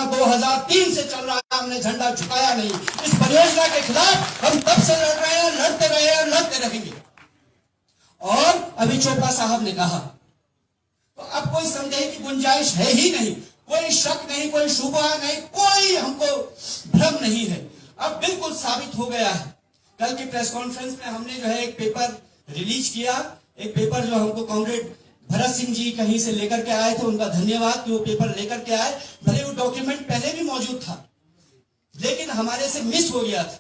2003 से चल रहा है, हमने झंडा झुकाया नहीं। इस परियोजना के खिलाफ हम तब से लड़ रहे हैं, लड़ते रहे हैं, लड़ते रहेंगे। और अभी चोपड़ा साहब ने कहा, तो अब कोई संदेह की गुंजाइश है ही नहीं, कोई शक नहीं, कोई शुबा नहीं, कोई हमको भ्रम नहीं है। अब बिल्कुल साबित हो गया है। कल की प्रेस कॉन्फ्रेंस में हमने जो है एक पेपर रिलीज किया, एक पेपर जो हमको कॉमरेड भरत सिंह जी कहीं से लेकर के आए थे, उनका धन्यवाद कि वो पेपर लेकर के आए। भले वो डॉक्यूमेंट पहले भी मौजूद था, लेकिन हमारे से मिस हो गया था।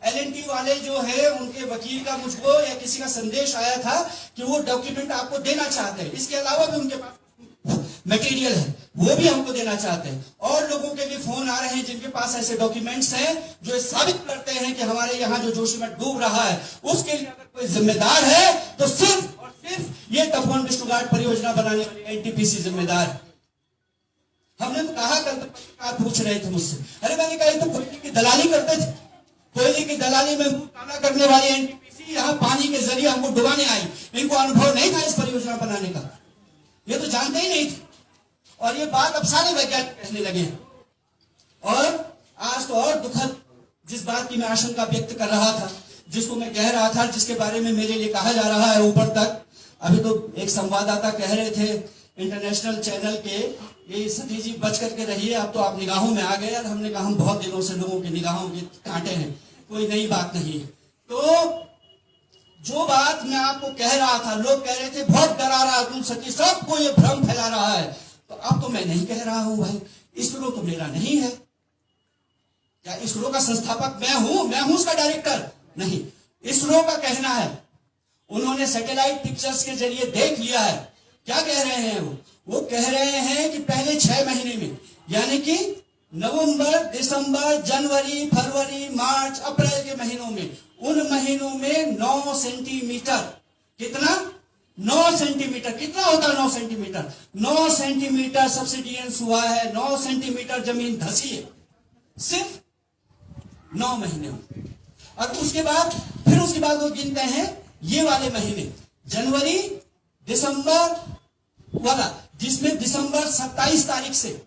LNT वाले जो है, उनके वकील का मुझको या किसी का संदेश आया था कि वो डॉक्यूमेंट आपको देना चाहते हैं, इसके अलावा भी उनके पास मटेरियल है, वो भी हमको देना चाहते हैं। और लोगों के भी फोन आ रहे हैं जिनके पास ऐसे डॉक्यूमेंट्स हैं जो साबित करते हैं कि हमारे यहाँ जो जोशीमठ डूब रहा है, उसके लिए अगर कोई जिम्मेदार है तो सिर्फ और सिर्फ ये तपोवन विष्णु घाट परियोजना बनाने वाली NTPC जिम्मेदार है। हमने तो कहा, कल पत्रकार पूछ रहे थे मुझसे, अरे मैंने कहा तो कोयले की दलाली करते थे, कोयले की दलाली में मुंह काला करने वाली NTPC यहाँ पानी के जरिए हमको डुबाने आई। इनको अनुभव नहीं था इस परियोजना बनाने का, ये तो जानते ही नहीं थे। और ये बात अब सारे वैज्ञानिक कहने लगे हैं। और आज तो और दुखद जिस बात की मैं आशंका व्यक्त कर रहा था, जिसको मैं कह रहा था, जिसके बारे में मेरे लिए कहा जा रहा है ऊपर तक, अभी तो एक संवाददाता कह रहे थे इंटरनेशनल चैनल के, ये सतीश जी बच करके रहिए, अब तो आप निगाहों में आ गए। और हमने कहा हम बहुत दिनों से लोगों की निगाहों के कांटे हैं, कोई नई बात नहीं है। तो जो बात मैं आपको कह रहा था, लोग कह रहे थे बहुत डरा रहा तुम सतीश, सबको ये भ्रम फैला रहा है, तो अब तो मैं नहीं कह रहा हूं भाई, इसरो तो मेरा नहीं है। क्या इसरो का संस्थापक मैं हूं उसका डायरेक्टर नहीं। इसरो का कहना है, उन्होंने सैटेलाइट पिक्चर्स के जरिए देख लिया है। क्या कह रहे हैं वो कह रहे हैं कि पहले 6 महीने में, यानी कि नवंबर, दिसंबर, जनवरी, फरवरी, मार्च, अप्रैल के महीनों में, उन महीनों में 9 सेंटीमीटर, कितना 9 सेंटीमीटर, कितना होता है 9 सेंटीमीटर? 9 सेंटीमीटर सब्सिडियंस हुआ है, 9 सेंटीमीटर जमीन धसी है सिर्फ 9 महीने में। और उसके बाद वो गिनते हैं ये वाले महीने, जनवरी, दिसंबर वाला, जिसमें दिसंबर 27 तारीख से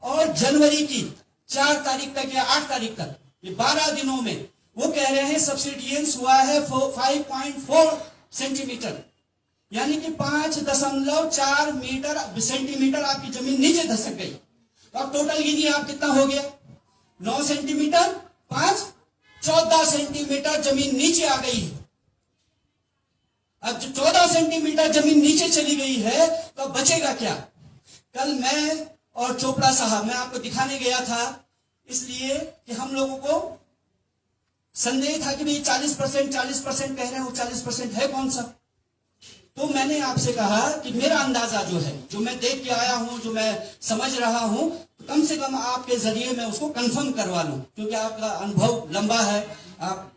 और जनवरी की 4 तारीख तक या 8 तारीख तक, ये 12 दिनों में वो कह रहे हैं सब्सिडियंस हुआ है 5.4 सेंटीमीटर, यानी कि 5.4 सेंटीमीटर आपकी जमीन नीचे धसक गई। तो अब टोटल गिनिए आप कितना हो गया, 9 सेंटीमीटर 5, 14 सेंटीमीटर जमीन नीचे आ गई है। अब जो 14 सेंटीमीटर जमीन नीचे चली गई है तो बचेगा क्या? कल मैं और चोपड़ा साहब, मैं आपको दिखाने गया था इसलिए कि हम लोगों को संदेह था कि भाई 40% कह रहे हैं, वो 40% है कौन सा? तो मैंने आपसे कहा कि मेरा अंदाजा जो है, जो मैं देख के आया हूं, जो मैं समझ रहा हूं, कम से कम आपके जरिए मैं उसको कंफर्म करवा लूं, क्योंकि आपका अनुभव लंबा है। आप,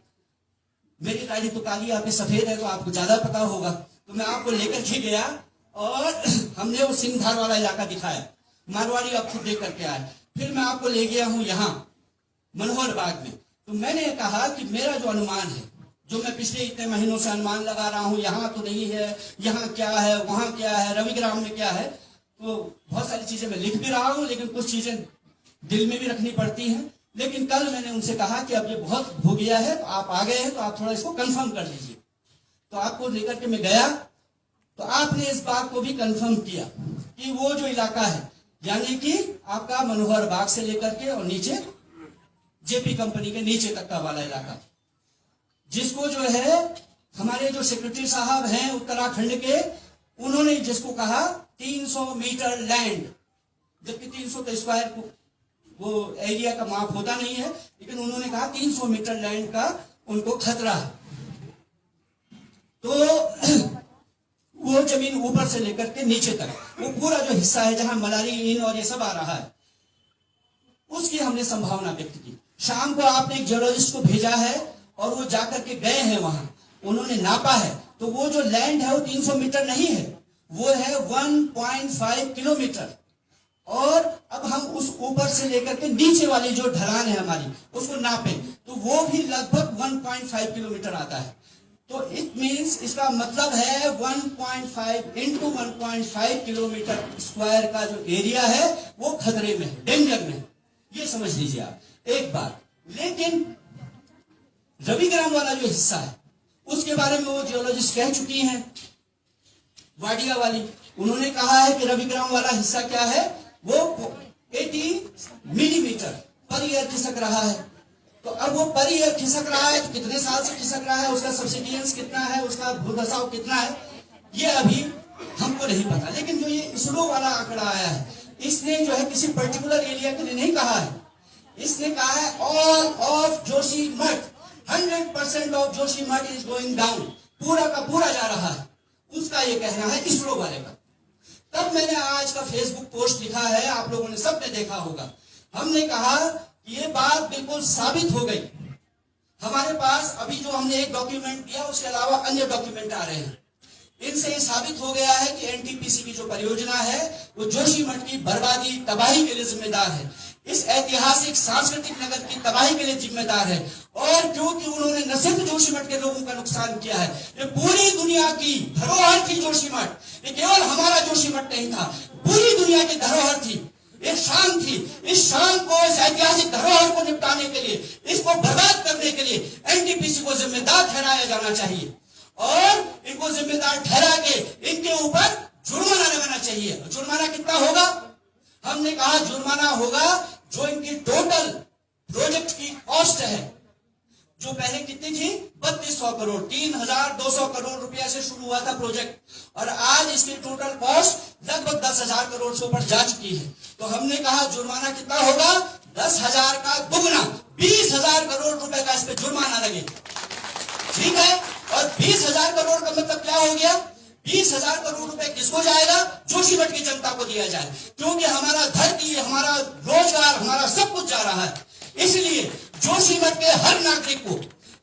मेरी दाढ़ी तो काली, आपकी सफेद है, तो आपको ज्यादा पता होगा। तो मैं आपको लेकर के गया और हमने वो सिंहधार वाला इलाका दिखाया, मारवाड़ी आप खुद देख करके आए। फिर मैं आपको ले गया हूं यहाँ मनोहर बाग में। तो मैंने कहा कि मेरा जो अनुमान है, जो मैं पिछले इतने महीनों से अनुमान लगा रहा हूं, यहाँ तो नहीं है, यहाँ क्या है, वहां क्या है, रविग्राम में क्या है, तो बहुत सारी चीजें मैं लिख भी रहा हूं, लेकिन कुछ चीजें दिल में भी रखनी पड़ती हैं। लेकिन कल मैंने उनसे कहा कि अब ये बहुत हो गया है, तो आप आ गए हैं, तो आप थोड़ा इसको कंफर्म कर लीजिए। तो आपको लेकर के मैं गया, तो आपने इस बात को भी कंफर्म किया कि वो जो इलाका है, यानी कि आपका मनोहर बाग से लेकर के और नीचे जेपी कंपनी के नीचे तक का वाला इलाका, जिसको जो है हमारे जो सेक्रेटरी साहब हैं उत्तराखंड के, उन्होंने जिसको कहा 300 मीटर लैंड, जबकि 300 का स्क्वायर वो एरिया का माप होता नहीं है, लेकिन उन्होंने कहा 300 मीटर लैंड का उनको खतरा है। तो वो जमीन ऊपर से लेकर के नीचे तक, वो पूरा जो हिस्सा है जहां मलारी इन और ये सब आ रहा है, उसकी हमने संभावना व्यक्त की। शाम को आपने एक जियोलॉजिस्ट को भेजा है और वो जाकर के गए हैं वहां, उन्होंने नापा है, तो वो जो लैंड है वो 300 मीटर नहीं है, वो है 1.5 किलोमीटर। और अब हम उस ऊपर से लेकर के नीचे वाली जो ढलान है हमारी, उसको नापें तो वो भी लगभग 1.5 किलोमीटर आता है। तो इट मीन्स, इसका मतलब है 1.5 इंटू 1.5 किलोमीटर स्क्वायर का जो एरिया है वो खतरे में है, डेंजर में है। समझ लीजिए आप एक बात। लेकिन रविग्राम वाला जो हिस्सा है उसके बारे में वो जियोलॉजिस्ट कह चुकी हैं, वाडिया वाली, उन्होंने कहा है कि रविग्राम वाला हिस्सा क्या है, वो 80 मिलीमीटर पर ईयर खिसक रहा है। तो अब वो पर ईयर खिसक रहा है तो कितने साल से खिसक रहा है, उसका सब्सिडियंस कितना है, उसका भूधसाव कितना है, ये अभी हमको नहीं पता। लेकिन जो ये इसरो वाला आंकड़ा आया है, इसने जो है किसी पर्टिकुलर एरिया के लिए नहीं कहा है, इसने कहा है all of Joshimath, 100% of Joshimath is going down, पूरा का पूरा जा रहा है, उसका ये कहना है इसरो वाले का। तब मैंने आज का फेसबुक पोस्ट लिखा है, आप लोगों ने सबने देखा होगा। हमने कहा कि ये बात बिल्कुल साबित हो गई। हमारे पास अभी जो हमने एक डॉक्यूमेंट दिया, उसके अलावा अन्य डॉक्यूमेंट आ रहे हैं, इनसे ये साबित हो गया है कि एनटीपीसी की जो परियोजना है वो जोशीमठ की बर्बादी, तबाही के लिए जिम्मेदार है, इस ऐतिहासिक सांस्कृतिक नगर की तबाही के लिए जिम्मेदार है। और क्योंकि उन्होंने न सिर्फ जोशीमठ के लोगों का नुकसान किया है, ये पूरी दुनिया की धरोहर थी जोशीमठ, ये केवल हमारा जोशीमठ नहीं था, पूरी दुनिया की धरोहर थी, एक शान थी। इस शान को, इस ऐतिहासिक धरोहर को निपटाने के लिए, इसको बर्बाद करने के लिए एनटीपीसी को जिम्मेदार ठहराया जाना चाहिए और इनको जिम्मेदार ठहरा के इनके ऊपर जुर्माना लगाना चाहिए। जुर्माना कितना होगा? हमने कहा जुर्माना होगा जो इनकी टोटल प्रोजेक्ट की कॉस्ट है, जो पहले कितनी थी 3200 करोड़, 3200 करोड़ रुपया से शुरू हुआ था प्रोजेक्ट, और आज इसकी टोटल कॉस्ट लगभग 10,000 करोड़ से ऊपर जा चुकी है। तो हमने कहा जुर्माना कितना होगा? 10,000 का दुगना, 20,000 करोड़ रुपए का इस पे जुर्माना लगे, ठीक है। और 20,000 करोड़ का मतलब क्या हो गया? 20,000 करोड़ रुपए किसको जाएगा? जोशीमठ की जनता को दिया जाए, क्योंकि हमारा धरती, हमारा रोजगार, हमारा सब कुछ जा रहा है। इसलिए जोशीमठ के हर नागरिक को,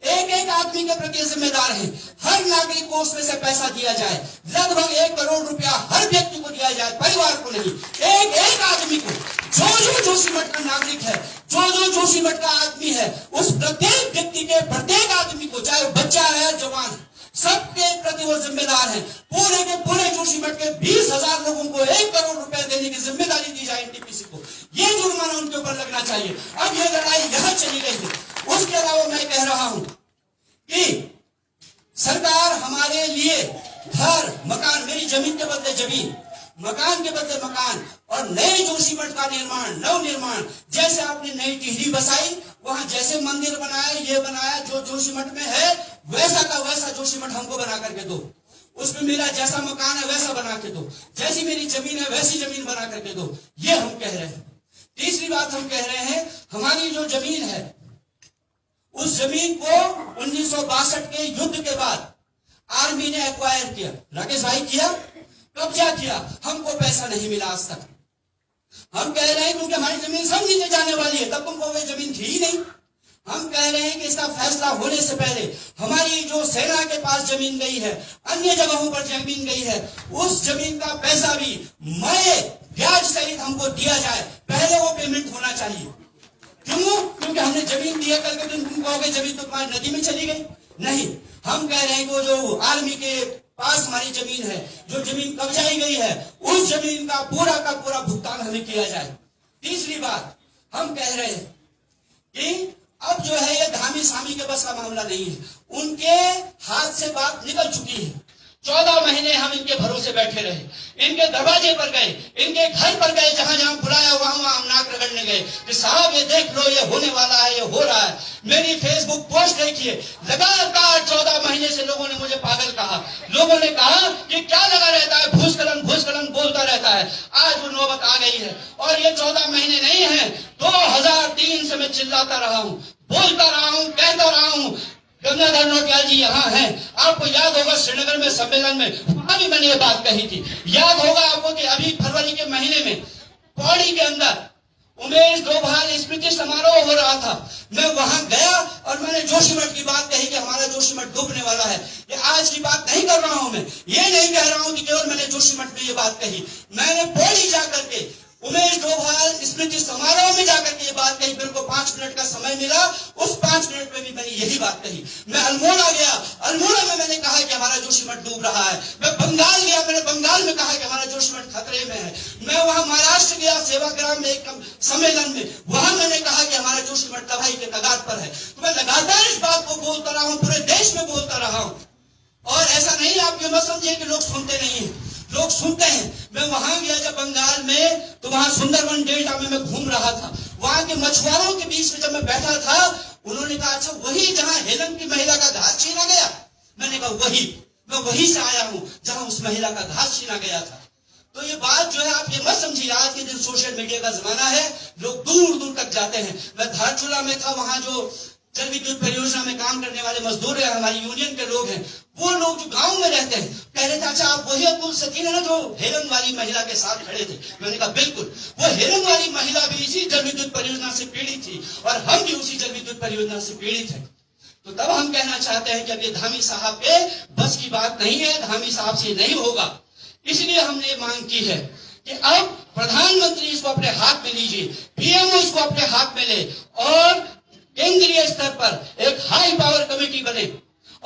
एक एक आदमी के प्रति जिम्मेदार है, हर नागरिक को उसमें से पैसा दिया जाए, लगभग 1 करोड़ रुपया हर व्यक्ति को दिया जाए, परिवार को नहीं, एक एक आदमी को। जो जोशीमठ का नागरिक है, जो जोशीमठ का आदमी है, उस प्रत्येक व्यक्ति के, प्रत्येक आदमी को, चाहे वो बच्चा है, जवान है, सबके प्रति वो जिम्मेदार है। पूरे के पूरे जोशीमठ के 20,000 लोगों को 1 करोड़ रुपए देने की जिम्मेदारी दी जाए एनटीपीसी को, ये जुर्माना उनके ऊपर लगना चाहिए। अब ये लड़ाई यहां चली गई है। उसके अलावा मैं कह रहा हूं कि सरकार हमारे लिए घर, मकान, मेरी जमीन के बदले जमीन, मकान के बदले मकान, और नए जोशीमठ का निर्माण, नव निर्माण, जैसे आपने नई टिहरी बसाई, वहां जैसे मंदिर बनाया, ये बनाया, जो जोशीमठ में है वैसा का वैसा जोशीमठ हमको बना करके दो, उसमें मेरा जैसा मकान है वैसा बना के दो, जैसी मेरी जमीन है वैसी जमीन बना करके दो, ये हम कह रहे हैं। तीसरी बात हम कह रहे हैं, हमारी जो जमीन है, उस जमीन को 1962 के युद्ध के बाद आर्मी ने एक्वायर किया, राकेश भाई किया, कब्जा किया, हमको पैसा नहीं मिला आज तक। हम कह रहे हैं क्योंकि हमारी जमीन समझी जाने वाली है, तब तुमको वो जमीन थी ही नहीं। हम कह रहे हैं कि इसका फैसला होने से पहले हमारी जो सेना के पास जमीन गई है, अन्य जगहों पर जमीन गई है, उस जमीन का पैसा भी मैं ब्याज सहित हमको दिया जाए, पहले वो पेमेंट होना चाहिए। क्यों? क्योंकि हमने जमीन दी है, कल के दिन तुम कहोगे जमीन तो तुम्हारी नदी में चली गई, नहीं। हम कह रहे हैं कि जो आर्मी के पास हमारी जमीन है, जो जमीन कब्जाई गई है, उस जमीन का पूरा भुगतान हमें किया जाए। तीसरी बात हम कह रहे हैं कि अब जो है ये धामी सामी के बस का मामला नहीं है, उनके हाथ से बात निकल चुकी है। 14 महीने हम इनके भरोसे बैठे रहे, इनके दरवाजे पर गए, इनके घर पर गए, जहां जहां बुलाया वहां हम नाक रगड़ने गए कि साहब ये देख लो, ये होने वाला है, ये हो रहा है। मेरी फेसबुक पोस्ट देखिए, लगातार 14 महीने से लोगों ने मुझे पागल कहा, लोगों ने कहा कि क्या लगा रहता है, भूस्खलन भूस्खलन बोलता रहता है। आज वो नौबत आ गई है, और ये 14 महीने नहीं है, 2003 से मैं चिल्लाता रहा हूं, बोलता रहा हूं, कहता रहा हूं। गंगाधर नौटियाल जी यहाँ हैं, आपको याद होगा श्रीनगर में सम्मेलन में वहां भी मैंने ये बात कही थी। याद होगा आपको कि अभी फरवरी के महीने में पौड़ी के अंदर उमेश डोभाल स्मृति समारोह हो रहा था, मैं वहां गया और मैंने जोशीमठ की बात कही कि हमारा जोशीमठ डूबने वाला है। ये आज की बात नहीं कर रहा हूं, मैं ये नहीं कह रहा हूं कि केवल मैंने जोशीमठ में ये बात कही, मैंने पौड़ी जाकर के उमेश डोभाल स्मृति समारोह में जाकर के ये बात कही। मेरे को 5 मिनट का समय मिला, उस 5 मिनट में भी मैंने यही बात कही। मैं अल्मोड़ा गया, अल्मोड़ा में मैंने कहा कि हमारा जोशीमठ डूब रहा है। मैं बंगाल गया, मैंने बंगाल में कहा कि हमारा जोशीमठ खतरे में है। मैं वहां महाराष्ट्र गया, सेवाग्राम में एक सम्मेलन में, वहां मैंने ये मत समझिए कि लोग सुनते नहीं हैं, लोग सुनते हैं। मैं वहां गया जब बंगाल में, तो वहां सुंदरवन डेल्टा में मैं घूम रहा था। वहां के मछुआरों के बीच में जब मैं बैठा था, उन्होंने कहा अच्छा वही जहां हेलन की महिला का घास छीना गया? मैंने कहा वही, मैं वहीं से आया हूं जहां उस महिला का घास छीना गया था। तो ये बात जो है आप ये मत समझिए, आज के दिन सोशल मीडिया का जमाना है, लोग दूर दूर तक जाते हैं। मैं धारचूला में था, वहां जो जल विद्युत परियोजना में काम करने वाले मजदूर हैं, हमारी यूनियन के लोग हैं, वो लोग जो गांव में रहते हैं, कह रहे थे अच्छा आप वही अब्दुल सकीन है ना जो हेलन वाली महिला के साथ खड़े थे? मैंने कहा बिल्कुल, वो हेलन वाली महिला भी इसी जल विद्युत परियोजना से पीड़ित थी और हम भी उसी जल विद्युत परियोजना से पीड़ित हैं। तो तब हम कहना चाहते हैं कि अब ये धामी साहब के बस की बात नहीं है, धामी साहब से नहीं होगा। इसलिए हमने मांग की है कि अब प्रधानमंत्री इसको अपने हाथ में लीजिए, पीएमओ इसको अपने हाथ में ले और केंद्रीय स्तर पर एक हाई पावर कमेटी बने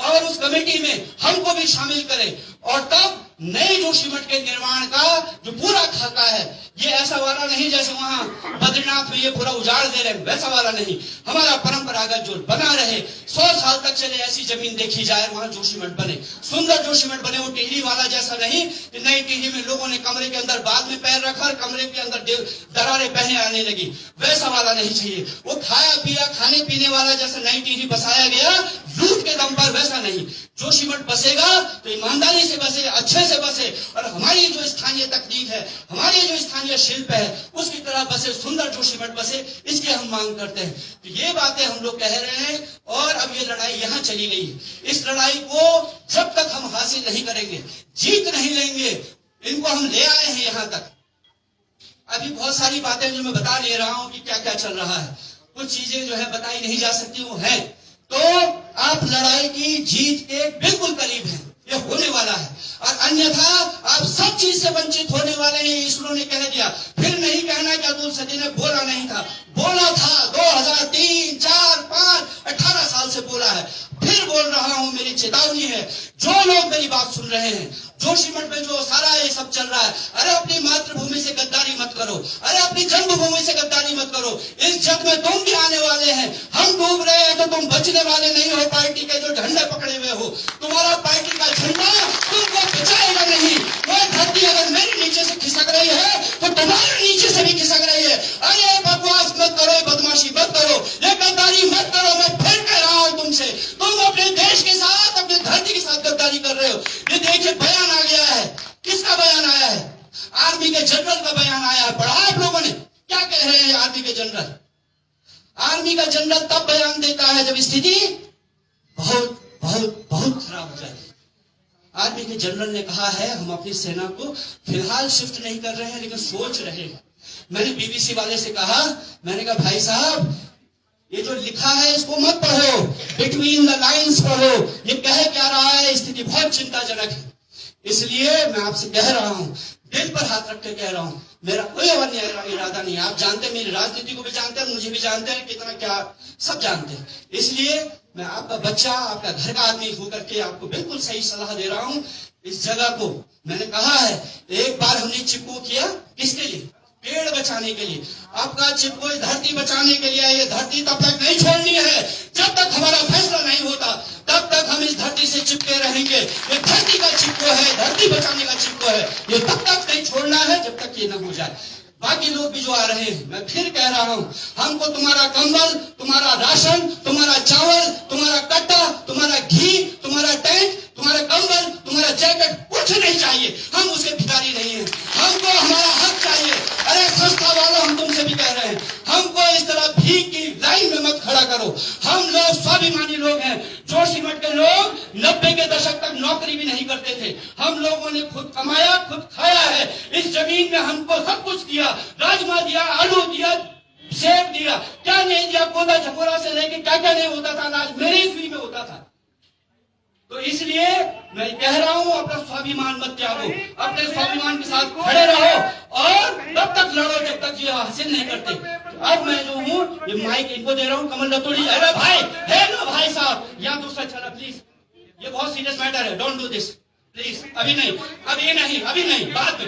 और उस कमेटी में हमको भी शामिल करें और तब नए जोशीमठ के निर्माण का जो पूरा खाका है, ये ऐसा वाला नहीं जैसे वहां बद्रीनाथ में ये पूरा उजाड़ दे रहे हैं, वैसा वाला नहीं। हमारा परंपरागत जो बना रहे, 100 साल तक चले, ऐसी जमीन देखी जाए, वहां जोशीमठ बने, सुंदर जोशीमठ बने। वो टिहरी वाला जैसा नहीं कि नई टिहरी में लोगों ने कमरे के अंदर बाद में पैर रखा और कमरे के अंदर दरारें बहने आने लगी, वैसा वाला नहीं चाहिए। वो खाया पिया खाने पीने वाला जैसा नई टिहरी बसाया गया लूट के दम पर, वैसा नहीं। जोशीमठ बसेगा तो ईमानदारी से बसे, अच्छे से बसे और हमारी जो स्थानीय तकनीक है, हमारी जो स्थानीय शिल्प है, उसकी तरह बसे, सुंदर जोशीमठ बसे, इसकी हम मांग करते हैं। तो ये बातें हम लोग कह रहे हैं और अब ये लड़ाई यहाँ चली गई है। इस लड़ाई को जब तक हम हासिल नहीं करेंगे, जीत नहीं लेंगे, इनको हम ले आए हैं यहाँ तक। अभी बहुत सारी बातें जो मैं बता ले रहा हूं कि क्या क्या चल रहा है, कुछ चीजें जो है बताई नहीं जा सकती, वो है। तो आप लड़ाई की जीत के बिल्कुल करीब हैं, ये होने वाला है और अन्यथा आप सब चीज से वंचित होने वाले हैं। इसरो ने कह दिया, फिर नहीं कहना कि अब्दुल सती ने बोला नहीं था, बोला था। 2003, 4, 5, 18 साल से बोला है, फिर बोल रहा हूं, मेरी चेतावनी है। जो लोग मेरी बात सुन रहे हैं, जोशीमठ में जो सारा ये सब चल रहा है, अरे अपनी मातृभूमि से गद्दारी मत करो, अरे अपनी जन्मभूमि से गद्दारी मत करो। इस जग में तुम भी आने वाले हैं, हम डूब रहे हैं तो तुम बचने वाले नहीं हो। पार्टी के जो झंडे पकड़े हुए हो, तुम्हारा पार्टी का झंडा तुमको बचाएगा नहीं। वो धरती अगर मेरे नीचे से खिसक रही है तो तुम्हारे नीचे से भी खिसक रही है। अरे बकवास मत करो, बदमाशी मत करो, ये गद्दारी मत करो। मैं फिर कह रहा हूं तुमसे, तुम अपने देश के साथ, अपनी धरती के साथ गद्दारी कर रहे हो। ये देखिए बयान आ गया है, किसका बयान आया है? आर्मी के जनरल का बयान आया है। पढ़ा आप लोगों ने? क्या कह रहे हैं आर्मी के जनरल? आर्मी का जनरल तब बयान देता है जब स्थिति बहुत बहुत बहुत खराब हो जाती है। आर्मी के जनरल ने कहा है हम अपनी सेना को फिलहाल शिफ्ट नहीं कर रहे हैं, लेकिन सोच रहे हैं। मैंने बीबीसी वाले से कहा, मैंने कहा भाई साहब ये जो लिखा है इसको मत पढ़ो, बिटवीन द लाइन्स पढ़ो, ये कह क्या रहा है, स्थिति बहुत चिंताजनक है। इसलिए मैं आपसे कह रहा हूं, दिल पर हाथ रख के कह रहा हूं, मेरा कोई और इरादा नहीं है। आप जानते हैं, मेरी राजनीति को भी जानते हैं, मुझे भी जानते हैं, कितना क्या सब जानते हैं। इसलिए मैं आपका बच्चा, आपका घर का आदमी होकर के आपको बिल्कुल सही सलाह दे रहा हूं। इस जगह को मैंने कहा है, एक बार हमने चिपको किया, किसके लिए? पेड़ बचाने के लिए। आपका चिपको धरती बचाने के लिए। ये धरती तब तक नहीं छोड़नी है जब तक हमारा फैसला नहीं होता, तब तक हम इस धरती से चिपके रहेंगे। ये धरती का चिपको है, धरती बचाने का चिपको है, ये तब तक नहीं छोड़ना है जब तक ये न हो जाए। बाकी लोग भी जो आ रहे हैं, मैं फिर कह रहा हूं, हमको तुम्हारा कंबल, तुम्हारा राशन, तुम्हारा चावल, तुम्हारा कट्टा, तुम्हारा घी, तुम्हारा टेंट, तुम्हारा कंबल, तुम्हारा जैकेट कुछ नहीं चाहिए। हम उसके भिखारी नहीं हैं, हमको हमारा हक चाहिए। अरे संस्था वालों, हम तुमसे भी कह रहे हैं, हमको इस तरह भीख की लाइन में मत खड़ा करो। हम लोग स्वाभिमानी लोग हैं। जोशीमठ के लोग 90 के दशक तक नौकरी भी नहीं करते थे। हम लोगों ने खुद कमाया, खुद खाया है। इस जमीन में हमको सब कुछ दिया, राजमा दिया, आलू दिया, सेब दिया, क्या नहीं दिया? कोदा झकोरा से लेके क्या क्या नहीं होता था, आज मेरे ही में होता था। तो इसलिए मैं कह रहा हूं, अपना स्वाभिमान मत त्यागो, अपने स्वाभिमान के साथ खड़े रहो और तब तक लड़ो जब तक ये हासिल नहीं करते। तो अब मैं जो हूं, ये माइक इनको दे रहा हूं, कमल रतोड़ी। अरे भाई, हेलो भाई साहब, यहाँ दूसरा चला प्लीज, ये बहुत सीरियस मैटर है, डोंट डू दिस प्लीज। अभी नहीं, अभी नहीं, अभी नहीं, बाद में।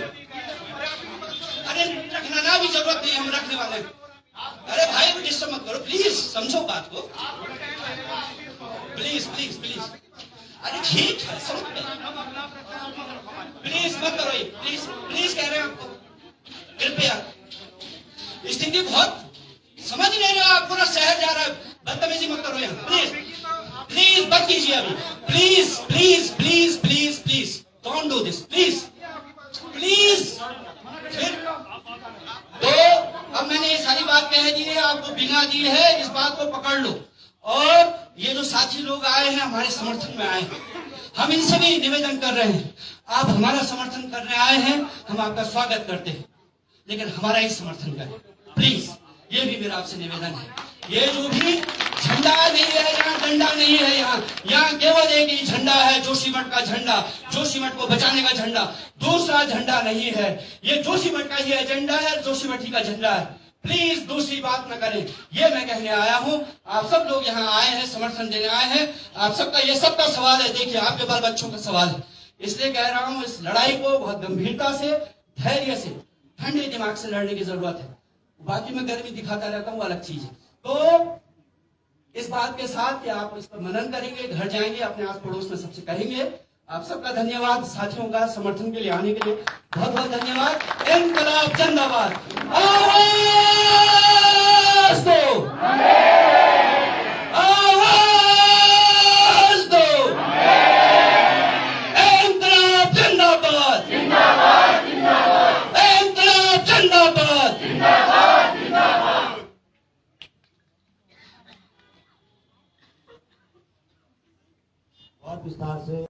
अरे रखना ना भी जरूरत नहीं, हम रखने वाले हैं। अरे भाई डिस्टर्ब मत करो प्लीज, समझो बात को, प्लीज प्लीज प्लीज। अरे ठीक है, प्लीज मत करो ये, प्लीज प्लीज कह रहे हैं आपको, कृपया। स्थिति बहुत समझ नहीं रहे आप, पूरा शहर जा रहा है, बदतमीजी मत करो यहाँ, प्लीज प्लीज मत कीजिए अभी, please please please please please don't do this, please please. फिर तो अब मैंने ये सारी बात कह दी है, आपको बिना दी है, इस बात को पकड़ लो। और ये जो साथी लोग आए हैं हमारे समर्थन में आए हैं, हम इनसे भी निवेदन कर रहे हैं, आप हमारा समर्थन करने आए हैं, हम आपका स्वागत करते हैं, लेकिन हमारा ही समर्थन करें प्लीज, ये भी मेरा आपसे निवेदन है। ये जो भी झंडा नहीं है यहाँ, डंडा नहीं है यहाँ केवल एक ही झंडा है, जोशीमठ का झंडा, जोशीमठ को बचाने का झंडा, दूसरा झंडा नहीं है। ये जोशीमठ का ही एजेंडा है, जोशीमठ ही का झंडा है, प्लीज दूसरी बात न करें, ये मैं कहने आया हूँ। आप सब लोग यहाँ आए हैं, समर्थन देने आए हैं, आप सबका ये सबका सवाल है, देखिए आपके बाल बच्चों का सवाल है, इसलिए कह रहा हूँ इस लड़ाई को बहुत गंभीरता से, धैर्य से, ठंडे दिमाग से लड़ने की जरूरत है। बाकी मैं गर्मी दिखाता रहता हूँ, अलग चीज है। तो इस बात के साथ कि आप इस पर मनन करेंगे, घर जाएंगे, अपने आस पड़ोस में सबसे कहेंगे। आप सबका धन्यवाद, साथियों का समर्थन के लिए आने के लिए बहुत बहुत धन्यवाद। इनकलाब जिंदाबाद, आवाज दो, आवाज दो, इनकलाब जिंदाबाद, इनकलाब जिंदाबाद। और विस्तार से